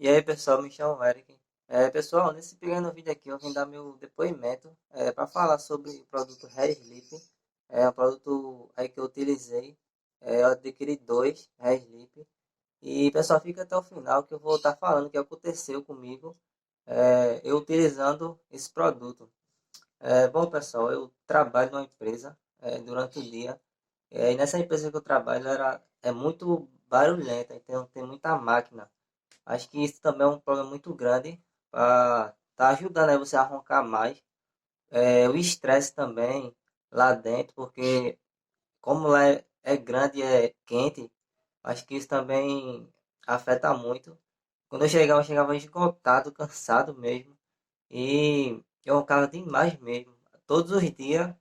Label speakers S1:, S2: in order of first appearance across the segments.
S1: E aí, pessoal, me chamo Eric. Pessoal, nesse pequeno vídeo aqui eu vim dar meu depoimento para falar sobre o produto Hair Sleep. É um produto aí que eu utilizei. Eu adquiri dois Hair Sleep. E, pessoal, fica até o final que eu vou estar falando o que aconteceu comigo eu utilizando esse produto. Bom, pessoal, eu trabalho numa empresa durante o dia. E nessa empresa que eu trabalho é muito barulhenta, então tem muita máquina. Acho que isso também é um problema muito grande para tá ajudando aí você a roncar mais. O estresse também lá dentro, porque como lá é grande e é quente, acho que isso também afeta muito. Quando eu chegava esgotado, cansado mesmo. E eu roncava demais mesmo. Todos os dias,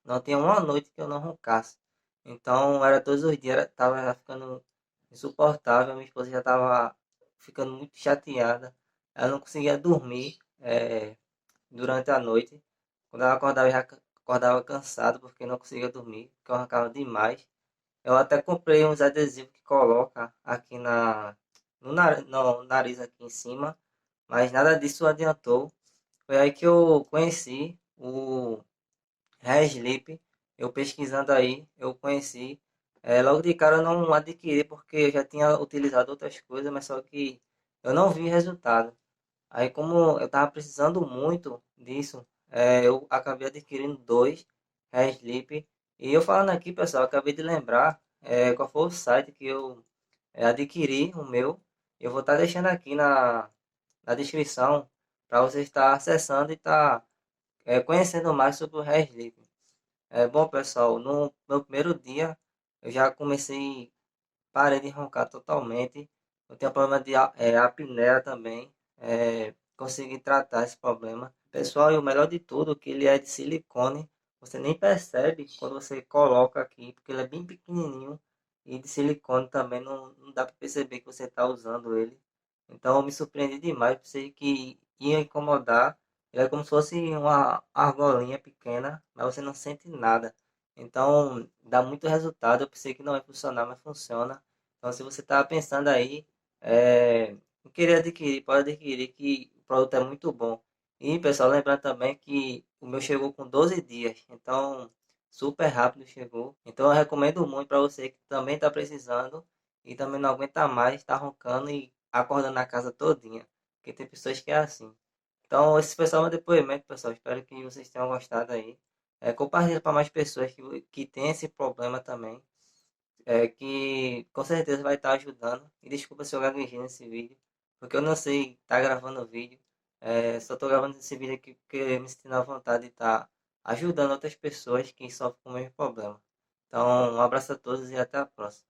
S1: não tinha uma noite que eu não roncasse. Então, era todos os dias, tava ficando insuportável. Minha esposa já tava ficando muito chateada. Ela não conseguia dormir durante a noite. Quando ela acordava, já acordava cansado porque não conseguia dormir, porque eu arrancava demais. Eu até comprei uns adesivos que coloca aqui no nariz aqui em cima, mas nada disso adiantou. Foi aí que eu conheci o Sleep, eu pesquisando aí, eu conheci. Logo de cara eu não adquiri porque eu já tinha utilizado outras coisas, mas só que eu não vi resultado. Aí como eu tava precisando muito disso, eu acabei adquirindo dois Sleep. E eu falando aqui, pessoal, eu acabei de lembrar qual foi o site que eu adquiri o meu. Eu vou estar deixando aqui na descrição para você estar acessando e estar conhecendo mais sobre o Sleep. Bom, pessoal, no meu primeiro dia eu já comecei, parei de roncar totalmente. Eu tenho problema de apneia também. Consegui tratar esse problema. Pessoal, e o melhor de tudo é que ele é de silicone. Você nem percebe quando você coloca aqui, porque ele é bem pequenininho. E de silicone também não dá para perceber que você está usando ele. Então eu me surpreendi demais, pensei que ia incomodar. Ele é como se fosse uma argolinha pequena, mas você não sente nada. Então dá muito resultado. Eu pensei que não ia funcionar, mas funciona. Então se você está pensando aí em querer adquirir, pode adquirir que o produto é muito bom. E pessoal, lembrar também que o meu chegou com 12 dias. Então super rápido chegou. Então eu recomendo muito para você que também está precisando e também não aguenta mais, está roncando e acordando na casa todinha. Porque tem pessoas que é assim. Então, esse pessoal é meu depoimento, pessoal. Espero que vocês tenham gostado aí. Compartilha para mais pessoas que têm esse problema também. Que com certeza vai estar ajudando. E desculpa se eu gaguejei nesse vídeo. Porque eu não sei estar gravando o vídeo. Só estou gravando esse vídeo aqui porque me senti na vontade de estar ajudando outras pessoas que sofrem com o mesmo problema. Então, um abraço a todos e até a próxima.